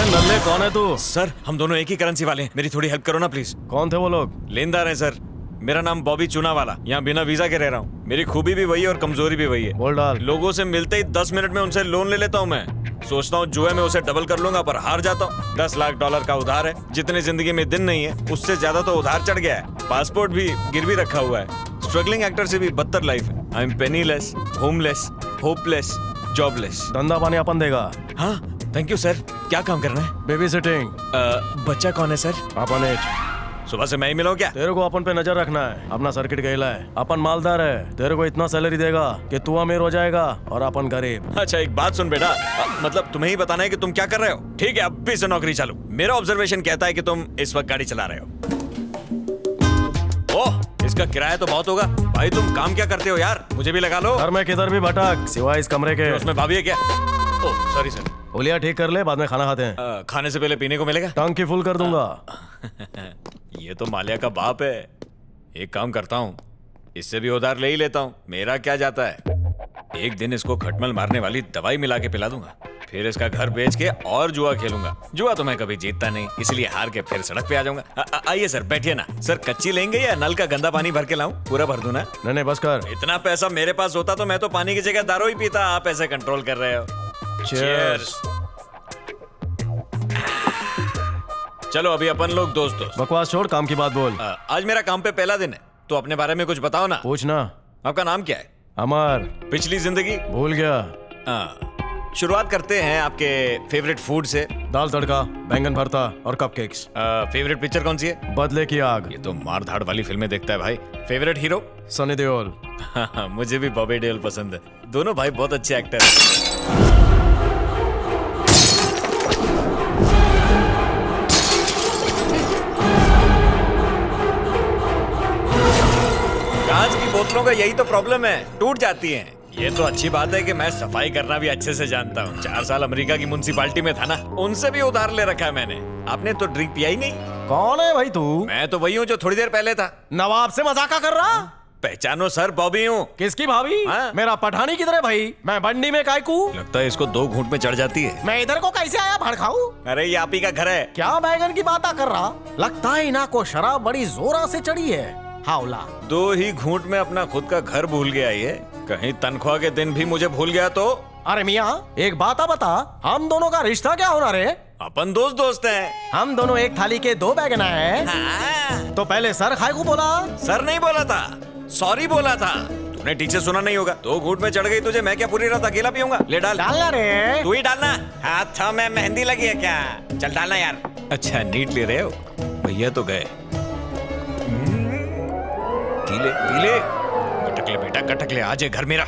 नल्ले कौन है तू? सर हम दोनों एक ही करेंसी वाले हैं, मेरी थोड़ी हेल्प करो ना प्लीज। कौन थे वो लोग? लेनदार है सर। मेरा नाम बॉबी चूनावाला, यहाँ बिना वीजा के रह रहा हूँ। मेरी खूबी भी वही है और कमजोरी भी वही है। बोल डाल। लोगों से मिलते ही 10 मिनट में उनसे लोन ले लेता हूँ मैं। सोचता हूँ जुए में उसे डबल कर लूंगा पर हार जाता हूँ। $10 लाख का उधार है। जितने जिंदगी में दिन नहीं है उससे ज्यादा तो उधार चढ़ गया है। पासपोर्ट भी गिरवी रखा हुआ है। स्ट्रगलिंग एक्टर से भी बदतर लाइफ है। I am penniless, homeless, hopeless, jobless. धंधा पानी अपन देगा। हाँ थैंक यू सर। क्या काम करना है? Baby sitting. बच्चा कौन है सर? अपन एज। सुबह से मैं ही मिला क्या? तेरे को अपन पे नजर रखना है। अपना सर्किट गैला है। अपन मालदार है। तेरे को इतना सैलरी देगा कि तू अमीर हो जाएगा और अपन गरीब। अच्छा एक बात सुन बेटा, मतलब तुम्हें ही बताना है कि तुम क्या कर रहे हो। ठीक है अब भी से नौकरी चालू। मेरा ऑब्जर्वेशन कहता है कि तुम इस वक्त गाड़ी चला रहे हो। ओह इसका किराया तो बहुत होगा। भाई तुम काम क्या करते हो यार? मुझे भी लगा लो। घर में किधर भी भटक सिवाय इस कमरे के। उसमें भाभी है क्या? Oh sorry sir. ओलिया ठीक कर ले, बाद में खाना खाते हैं। खाने से पहले पीने को मिलेगा? टंकी फुल कर दूंगा। ये तो मालिया का बाप है। एक काम करता हूँ, इससे भी उधार ले ही लेता हूँ। मेरा क्या जाता है। एक दिन इसको खटमल मारने वाली दवाई मिला के पिला दूंगा, फिर इसका घर बेच के और जुआ खेलूंगा। जुआ तो मैं कभी जीतता नहीं, इसलिए हार के फिर सड़क पे आ जाऊंगा। आइए सर बैठिए ना। सर कच्ची लेंगे या नल का गंदा पानी भर के लाऊं? पूरा भर दूं ना? नहीं बस कर। इतना पैसा मेरे पास होता तो मैं तो पानी की जगह दारू ही पीता। आप ऐसे कंट्रोल कर रहे हो। चीयर्स। चलो अभी अपन लोग दोस्त दोस्त। बकवास छोड़, काम की बात बोल। आज मेरा काम पे पहला दिन है तो अपने बारे में कुछ बताओ ना। पूछना। आपका नाम क्या है? अमर। पिछली जिंदगी? भूल गया। शुरुआत करते हैं आपके फेवरेट फूड से। दाल तड़का, बैंगन भरता और कपकेक्स। फेवरेट पिक्चर कौन सी है? बदले की आग। ये तो मार धाड़ वाली फिल्में देखता है भाई। Favourite hero? सनी देओल। मुझे भी बॉबी देओल पसंद है। दोनों भाई बहुत अच्छे एक्टर हैं। कांच की बोतलों का यही तो प्रॉब्लम है, टूट जाती हैं। ये तो अच्छी बात है कि मैं सफाई करना भी अच्छे से जानता हूँ। 4 साल अमेरिका की म्युनिसिपैलिटी में था ना, उनसे भी उधार ले रखा है मैंने। आपने तो ड्रिंक पिया ही नहीं। कौन है भाई तू? मैं तो वही हूँ जो थोड़ी देर पहले था। नवाब से मजाका कर रहा? पहचानो सर, बॉबी हूँ। किसकी भाभी? हाँ? मेरा पठानी किधर है भाई? मैं बंडी में कायकू। लगता है इसको 2 घूंट में चढ़ जाती है। मैं इधर को कैसे आया भड़काऊ? अरे ये आप ही का घर है। क्या बैगन की बात कर रहा? लगता है इना को शराब बड़ी जोरा से चढ़ी है। हावला 2 ही घूंट में अपना खुद का घर भूल गया ये। कहीं तनख्वाह के दिन भी मुझे भूल गया तो? अरे मियाँ एक बात बता, हम दोनों का रिश्ता क्या होना रे? अपन दोस्त हैं। हम दोनों एक थाली के 2 बैगन हैं। हाँ। तो पहले सर खाए को बोला। सर नहीं बोला था, सॉरी बोला था। तूने ठीक से सुना नहीं होगा। 2 घूंट में चढ़ गई तुझे, मैं क्या पूरी रात अकेला पीऊंगा? ले डाल। डालना रे। तू ही डालना। हाथों में मेहंदी लगी है क्या? चल डालना यार। अच्छा नीट ले रहे हो? भैया तो गए। पीले पीले। कटक ले बेटा कटक ले, आज है घर मेरा।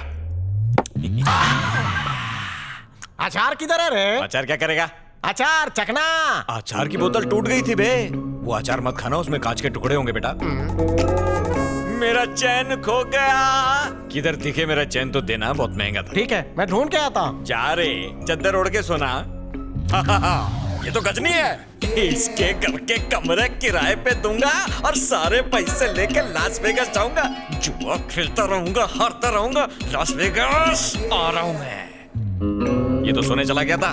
अचार किधर है रे? अचार क्या करेगा? अचार चखना। अचार की बोतल टूट गई थी बे। वो अचार मत खाना, उसमें कांच के टुकड़े होंगे बेटा। मेरा चैन खो गया। किधर दिखे मेरा चैन तो देना, बहुत महंगा था। ठीक है मैं ढूंढ के आता। जा रे चद्दर ओढ़ के सोना। ये तो गजनी है। इसके घर के कमरे किराए पे दूंगा और सारे पैसे लेके लास वेगास जाऊंगा। जुआ खेलता रहूंगा, हारता रहूंगा। लास वेगास आ रहा हूं मैं। ये तो सोने चला गया था।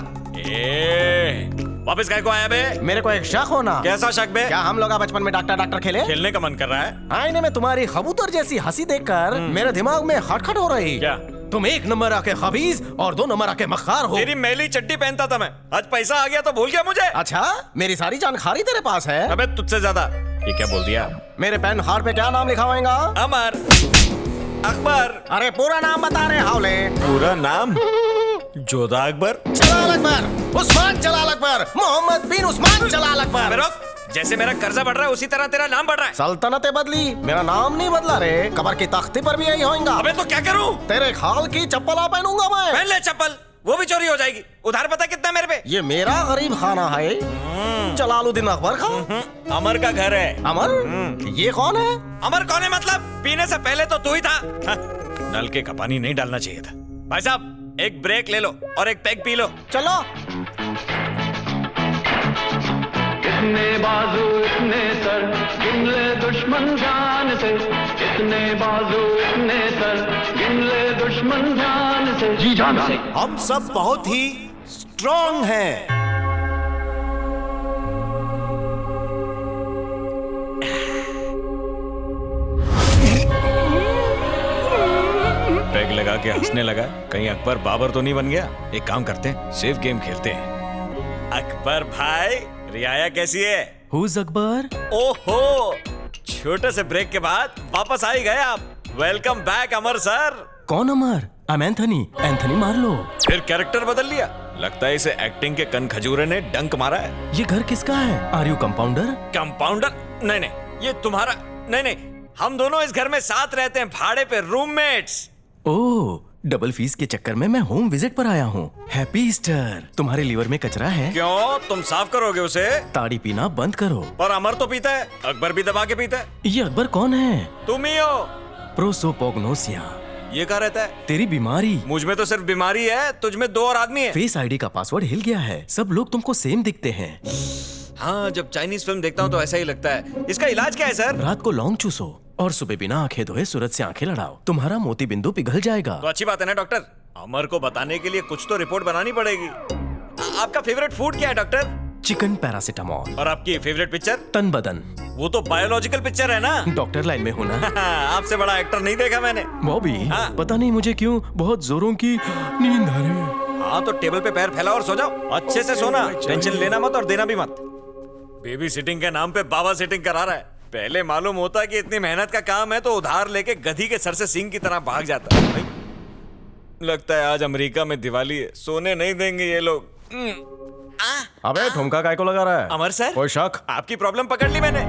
वापस काय को आया बे? मेरे को एक शक होना। कैसा शक बे? क्या हम लोग बचपन में डॉक्टर खेले? खेलने का मन कर रहा है। आईने में तुम्हारी कबूतर जैसी हंसी देखकर मेरे दिमाग में खटखट हो रही। क्या? तुम 1 नंबर आके खबीज और 2 नंबर आके मक्कार हो। तेरी मैली चड्डी पहनता था मैं, आज पैसा आ गया तो भूल गया मुझे। अच्छा मेरी सारी जानकारी तेरे पास है? अबे तुझसे ज्यादा। ये क्या बोल दिया? मेरे पेन कार्ड पे क्या नाम लिखा होगा? अमर, अकबर। अरे पूरा नाम बता रहे हावले। पूरा नाम? जोधा अकबर, जलाल अकबर, उस्मान जलाल अकबर, मोहम्मद बिन उस्मान जलाल अकबर। जैसे मेरा कर्जा बढ़ रहा है उसी तरह तेरा नाम बढ़ रहा है। सल्तनते बदली, मेरा नाम नहीं बदला रे। कबर की तख्ती पर भी यही होगा। अबे तो क्या करूं? तेरे खाल की चप्पल पहनूंगा मैं। पहन ले चप्पल, वो भी चोरी हो जाएगी। उधार पता कितना मेरे पे? ये मेरा गरीब खाना है। जलालुद्दीन अकबर का। अमर का घर है। अमर? ये कौन है? अमर कौन है मतलब? पीने से पहले तो तू ही था। नलके का पानी नहीं डालना चाहिए था। भाई साहब एक ब्रेक ले लो और एक पैग पी लो। चलो। इतने बाजू इतने सर, गिन ले दुश्मन जान से। इतने बाजू इतने सर, गिन ले दुश्मन जान से। जी जान से। हम सब बहुत ही स्ट्रॉन्ग हैं। के हंसने लगा। कहीं अकबर बाबर तो नहीं बन गया? एक काम करते हैं, सेफ गेम खेलते हैं। अकबर भाई, रियाया कैसी है? Who's अकबर? ओहो, छोटे से ब्रेक के बाद वापस आ ही गए आप। वेलकम बैक अमर सर। कौन अमर? I'm Anthony. एंथनी मार लो। फिर कैरेक्टर बदल लिया। लगता है इसे एक्टिंग के कन खजूरे ने डंक मारा है। ये घर किसका है? Are you compounder? कंपाउंडर? नहीं नहीं, ये तुम्हारा नहीं नहीं, हम दोनों इस घर में साथ रहते हैं, भाड़े पे, रूममेट्स। ओह, डबल फीस के चक्कर में मैं होम विजिट पर आया हूँ। Happy Easter. तुम्हारे लीवर में कचरा है? क्यों, तुम साफ करोगे उसे? ताड़ी पीना बंद करो। पर अमर तो पीता है, अकबर भी दबा के पीता है। ये अकबर कौन है? तुम ही हो। प्रोसोपोग्नोसिया। ये कहाँ रहता है? तेरी बीमारी। मुझ में तो सिर्फ बीमारी है, तुझ में 2 और आदमी है। फेस आईडी का पासवर्ड हिल गया है, सब लोग तुमको सेम दिखते हैं। हाँ, जब चाइनीज फिल्म देखता हूँ तो ऐसा ही लगता है। इसका इलाज क्या है सर? रात को लौंग चूसो और सुबह बिना आंखें धोए सूरज से आंखें लड़ाओ, तुम्हारा मोती बिंदु पिघल जाएगा। तो अच्छी बात है ना डॉक्टर। अमर को बताने के लिए कुछ तो रिपोर्ट बनानी पड़ेगी। आपका फेवरेट फूड क्या है डॉक्टर? Chicken paracetamol. और आपकी फेवरेट पिक्चर? तन बदन। वो तो बायोलॉजिकल पिक्चर है ना। डॉक्टर लाइन में हूँ ना। आपसे बड़ा एक्टर नहीं देखा मैंने। बॉबी, हाँ। पता नहीं मुझे क्यों बहुत जोरों की नींद आ रही है। हाँ तो टेबल पे पैर फैला और सो जाओ। अच्छे से सोना, टेंशन लेना मत और देना भी मत। बेबी सिटिंग के नाम पे बाबा सिटिंग करा रहा है। पहले मालूम होता कि इतनी मेहनत का काम है तो उधार लेके गधी के सर से सींग की तरह भाग जाता। लगता है आज अमेरिका में दिवाली है, सोने नहीं देंगे ये लोग। अबे ठुमका काय को लगा रहा है? अमर सर, कोई शक? आपकी प्रॉब्लम पकड़ ली मैंने।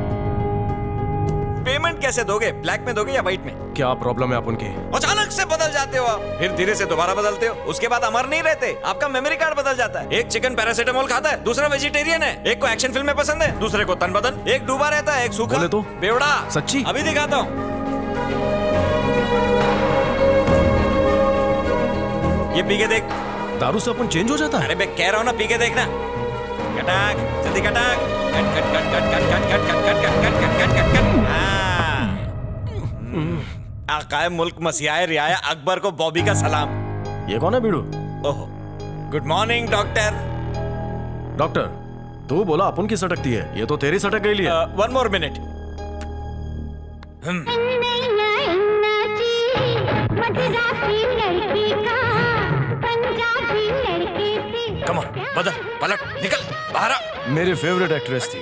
पेमेंट कैसे दोगे? ब्लैक में दोगे या व्हाइट में? क्या प्रॉब्लम है आप उनकी? अचानक से बदल जाते हो आप, फिर धीरे से दोबारा बदलते हो, उसके बाद अमर नहीं रहते, आपका मेमोरी कार्ड बदल जाता है। एक चिकन पैरासिटामोल खाता है, दूसरा वेजिटेरियन है, एक को एक्शन फिल्में पसंद है, दूसरे को तन बदन, एक डूबा रहता है, एक सूखा। बोले तो? बेवड़ा। सच्ची? अभी दिखाता हूँ। ये पी के देख। दारू से अपन चेंज हो जाता है? अरे मैं कह रहा हूँ ना, पी के देखना। कटाक, जल्दी कटाक। कट कट कट कट कट कट कट कट कट कट कट कट कट कट। हाँ। आकाए मुल्क मसीहाए रियाया अकबर को बॉबी का सलाम। ये कौन है बीड़ू? ओहो, गुड मॉर्निंग डॉक्टर। डॉक्टर, तू बोला अपन की सटकती है, ये तो तेरी सटक गई है। 1 मोर मिनट। कम ऑन, बदल, पलट, निकल, बाहर आ। मेरी फेवरेट एक्ट्रेस थी,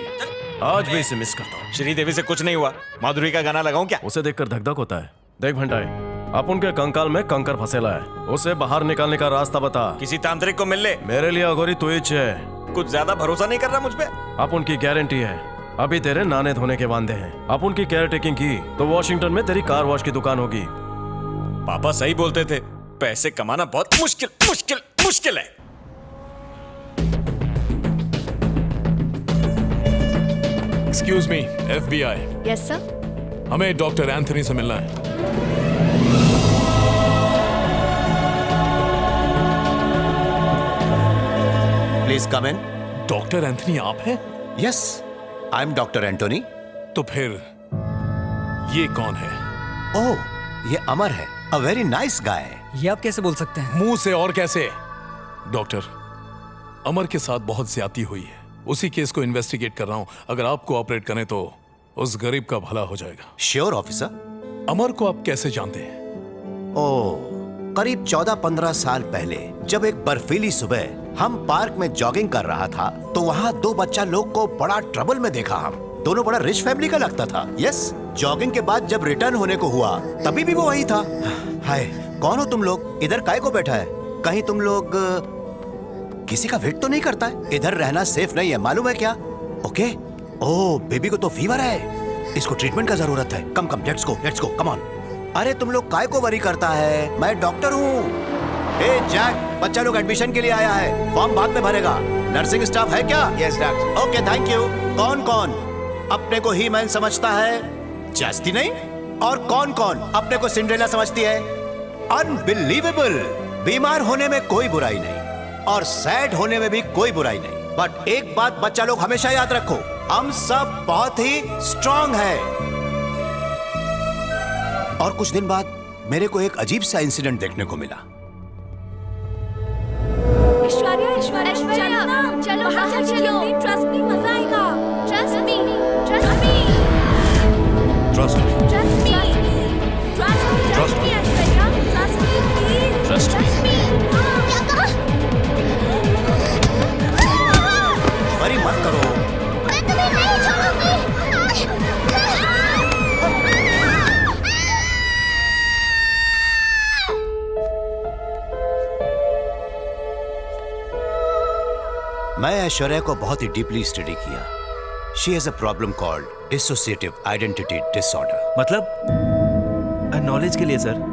आज भी इसे मिस करता हूँ। श्रीदेवी से कुछ नहीं हुआ, माधुरी का गाना लगाऊं क्या? उसे देखकर धक धक होता है। देख भंटाई, अपन के कंकाल में कंकर फंसेला है, उसे बाहर निकालने का रास्ता बता। किसी तांत्रिक को मिल ले। मेरे लिए अगोरी तू ही है। कुछ ज्यादा भरोसा नहीं कर रहा मुझ पे? अपन की गारंटी है, अभी तेरे नाने धोने के वांदे हैं। अपन की केयर टेकिंग की तो वॉशिंगटन में तेरी कार वॉश की दुकान होगी। पापा सही बोलते थे, पैसे कमाना बहुत मुश्किल मुश्किल मुश्किल है। Excuse me, FBI। Yes sir. हमें डॉक्टर एंथनी से मिलना है। Please come in. Doctor Anthony आप हैं? Yes, I am doctor Antony. तो फिर ये कौन है? ओह, ये अमर है, अ वेरी नाइस गाय। ये आप कैसे बोल सकते हैं? मुंह से और कैसे? डॉक्टर, अमर के साथ बहुत ज्यादती हुई है, उसी केस को इन्वेस्टिगेट कर रहा हूं। अगर आप कोऑपरेट करें तो उस गरीब का भला हो जाएगा। Sure officer. अमर को आप कैसे जानते हैं? ओह, करीब 14-15 साल पहले जब एक बर्फीली सुबह हम पार्क में जॉगिंग कर रहा था तो वहाँ 2 बच्चा लोग को बड़ा ट्रबल में देखा। हम दोनों बड़ा रिच फैमिली का लगता था। यस, जॉगिंग के बाद जब रिटर्न होने को हुआ तभी भी वो वही था। हाय, कौन हो तुम लोग? इधर काय को बैठा है? कहीं तुम लोग किसी का वेट तो नहीं करता है? इधर रहना सेफ नहीं है, मालूम है क्या? ओके। ओह, बेबी को तो फीवर है, इसको ट्रीटमेंट का जरूरत है। कम कम, लेट्स गो, कम ऑन। अरे तुम लोग काय को वरी करता है? मैं डॉक्टर हूँ। ए जैक, बच्चा लोग एडमिशन के लिए आया है, फॉर्म बाद में भरेगा। नर्सिंग स्टाफ है क्या? Yes doctor. Okay, thank you. कौन कौन अपने को ही मैन समझता है? जास्ती नहीं। और कौन कौन अपने को सिंड्रेला समझती है? अनबिलीवेबल। बीमार होने में कोई बुराई नहीं और सैड होने में भी कोई बुराई नहीं, बट एक बात बच्चा लोग हमेशा याद रखो, हम सब बहुत ही स्ट्रांग हैं। और कुछ दिन बाद मेरे को एक अजीब सा इंसिडेंट देखने को मिला। ऐश्वर्या, चलो बाहर चलो। ट्रस्ट मी, मजा आएगा। Trust me, trust me, trust me. Trust me, trust me, Aishwarya, trust me please. Trust me. क्या कहा? वरी मत करो। मैं तुम्हें नहीं छोड़ूंगी। मैं ऐश्वर्या को बहुत ही डीपली स्टडी किया। She has a problem called dissociative identity disorder. मतलब नॉलेज के लिए सर।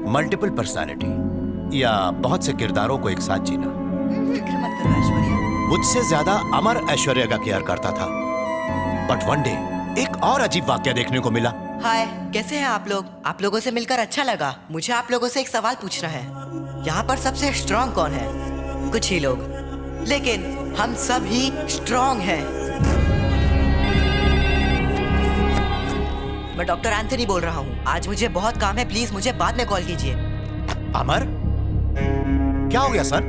मल्टीपल पर्सनालिटी या बहुत से किरदारों को एक साथ जीना। फिक्र मत करो ऐश्वर्या। मुझसे ज्यादा अमर ऐश्वर्या का केयर करता था, बट वन डे एक और अजीब वाक्य देखने को मिला। हाय, कैसे हैं आप लोग? आप लोगों से मिलकर अच्छा लगा। मुझे आप लोगों से एक सवाल पूछना है। यहाँ पर सबसे स्ट्रांग कौन है? कुछ ही लोग, लेकिन हम सब ही स्ट्रांग हैं। मैं डॉक्टर एंथनी बोल रहा हूँ। आज मुझे बहुत काम है, प्लीज मुझे बाद में कॉल कीजिए। अमर? क्या हो गया सर?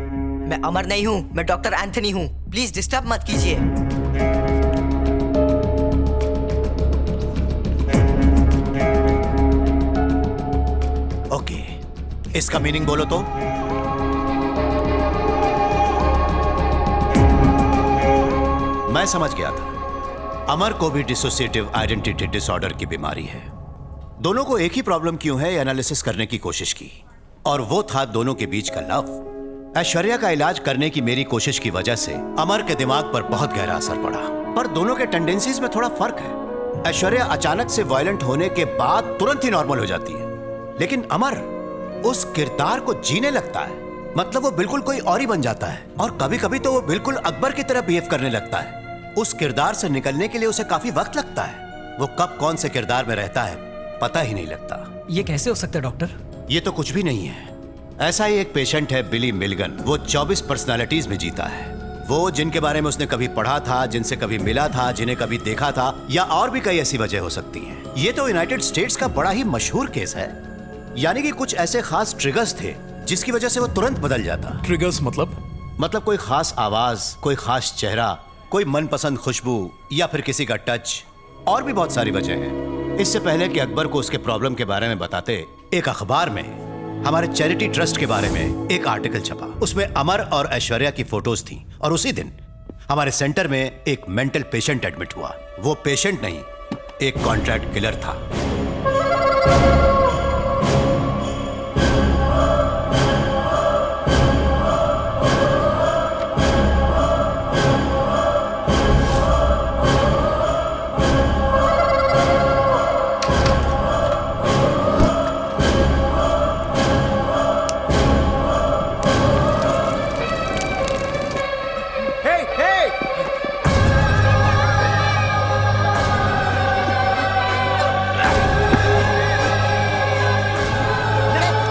मैं अमर नहीं हूँ, मैं डॉक्टर एंथनी हूँ। प्लीज डिस्टर्ब मत कीजिए। ओके, इसका मीनिंग बोलो तो। मैं समझ गया था। अमर को भी डिसोसिएटिव आइडेंटिटी डिसऑर्डर की बीमारी है। दोनों को एक ही प्रॉब्लम क्यों है, एनालिसिस करने की कोशिश की, और वो था दोनों के बीच का लव। ऐश्वर्या का इलाज करने की मेरी कोशिश की वजह से अमर के दिमाग पर बहुत गहरा असर पड़ा, पर दोनों के टेंडेंसीज में थोड़ा फर्क है। ऐश्वर्या अचानक से वायलेंट होने के बाद तुरंत ही नॉर्मल हो जाती है, लेकिन अमर उस किरदार को जीने लगता है। मतलब वो बिल्कुल कोई और ही बन जाता है, और कभी कभी तो वो बिल्कुल अकबर की तरह बिहेव करने लगता है। उस किरदार से निकलने के लिए उसे काफी वक्त लगता है। वो कब कौन से किरदार में रहता है पता ही नहीं लगता। ये कैसे हो सकता है डॉक्टर? ये तो कुछ भी नहीं है। ऐसा ही एक पेशेंट है बिली मिलगन। वो 24 पर्सनालिटीज में जीता है। वो जिनके बारे में उसने कभी पढ़ा था, जिनसे कभी मिला था, जिन्हें कभी देखा था, या और भी कई ऐसी वजह हो सकती हैं। ये तो यूनाइटेड स्टेट्स का बड़ा ही मशहूर केस है। यानी कि कुछ ऐसे खास ट्रिगर्स थे जिसकी वजह से वो तुरंत बदल जाता। ट्रिगर्स मतलब? मतलब कोई खास आवाज, कोई खास चेहरा, कोई मनपसंद खुशबू, या फिर किसी का टच, और भी बहुत सारी वजह हैं। इससे पहले कि अकबर को उसके प्रॉब्लम के बारे में बताते, एक अखबार में हमारे चैरिटी ट्रस्ट के बारे में एक आर्टिकल छपा। उसमें अमर और ऐश्वर्या की फोटोज थी, और उसी दिन हमारे सेंटर में एक मेंटल पेशेंट एडमिट हुआ। वो पेशेंट नहीं, एक कॉन्ट्रैक्ट किलर था।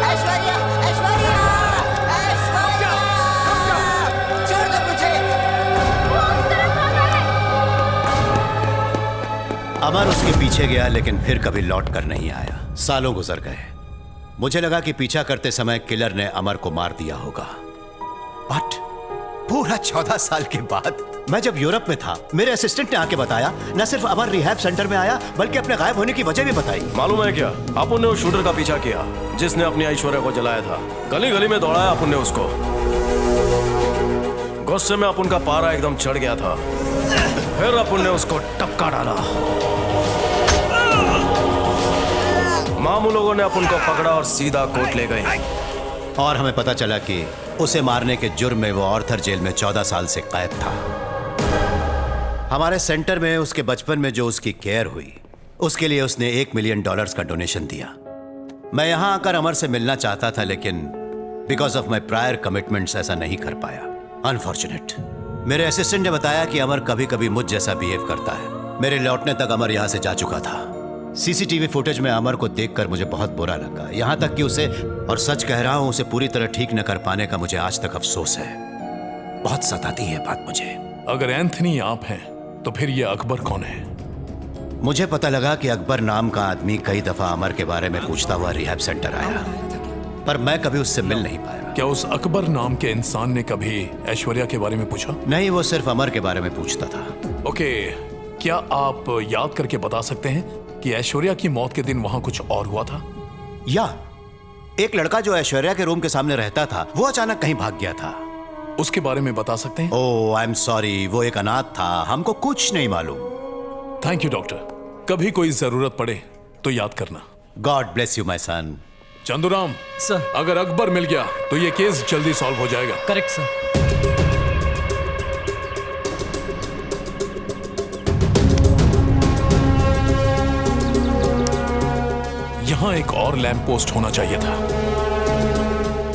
ऐश्वर्या, ऐश्वर्या, ऐश्वर्या, छोड़ दो मुझे। अमर उसके पीछे गया, लेकिन फिर कभी लौट कर नहीं आया। सालों गुजर गए। मुझे लगा कि पीछा करते समय किलर ने अमर को मार दिया होगा, बट पूरा 14 साल के बाद मैं जब यूरोप में था, मेरे असिस्टेंट ने आके बताया, न सिर्फ अमर रिहैब सेंटर में आया, बल्कि अपने गायब होने की वजह भी बताई। मालूम है क्या, अपुन ने उस शूटर का पीछा किया जिसने अपनी ऐश्वर्या को जलाया था। गली गली में दौड़ाया अपुन ने उसको। गुस्से में अपुन का पारा एकदम चढ़ गया था। फिर अपुन ने उसको टपका डाला। मामू लोगों ने अपुन को पकड़ा और सीधा कोर्ट ले गए, और हमें पता चला कि उसे मारने के जुर्म में वो ऑर्थर जेल में 14 साल से कैद था। हमारे सेंटर में उसके बचपन में जो उसकी केयर हुई, उसके लिए उसने $1 मिलियन का डोनेशन दिया। मैं यहां आकर अमर से मिलना चाहता था, लेकिन because of my prior commitments ऐसा नहीं कर पाया। अनफॉर्चुनेट। मेरे असिस्टेंट ने बताया कि अमर कभी कभी मुझ जैसा बिहेव करता है। मेरे लौटने तक अमर यहां से जा चुका था। सीसीटीवी फुटेज में अमर को देखकर मुझे बहुत बुरा लगा, यहां तक कि उसे, और सच कह रहा हूं, उसे पूरी तरह ठीक न कर पाने का मुझे आज तक अफसोस है। बहुत सताती है बात मुझे। अगर एंथनी आप हैं तो फिर ये अकबर कौन है? मुझे पता लगा कि अकबर नाम का आदमी कई दफा अमर के बारे में पूछता हुआ रिहैब सेंटर आया, पर मैं कभी उससे मिल नहीं पाया। क्या उस अकबर नाम के इंसान ने कभी ऐश्वर्या के बारे में पूछा? नहीं, वो सिर्फ अमर के बारे में पूछता था। ओके, क्या आप याद करके बता सकते हैं कि ऐश्वर्या की मौत के दिन वहां कुछ और हुआ था? या एक लड़का जो ऐश्वर्या के रूम के सामने रहता था वो अचानक कहीं भाग गया था। उसके बारे में बता सकते हैं? ओह आई एम सॉरी, वो एक अनाथ था, हमको कुछ नहीं मालूम। Thank you doctor. कभी कोई जरूरत पड़े तो याद करना। God bless you my son. Chanduram sir. अगर अकबर मिल गया तो ये केस जल्दी सॉल्व हो जाएगा। Correct sir. यहां एक और लैंप पोस्ट होना चाहिए था।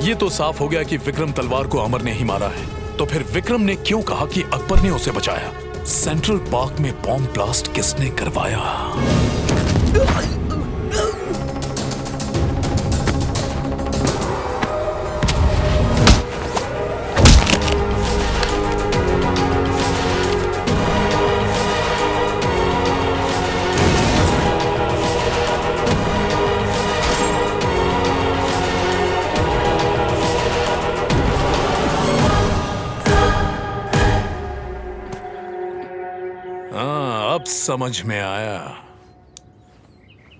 ये तो साफ हो गया कि विक्रम तलवार को अमर ने ही मारा है, तो फिर विक्रम ने क्यों कहा कि अकबर ने उसे बचाया? सेंट्रल पार्क में बॉम्ब ब्लास्ट किसने करवाया? अब समझ में आया।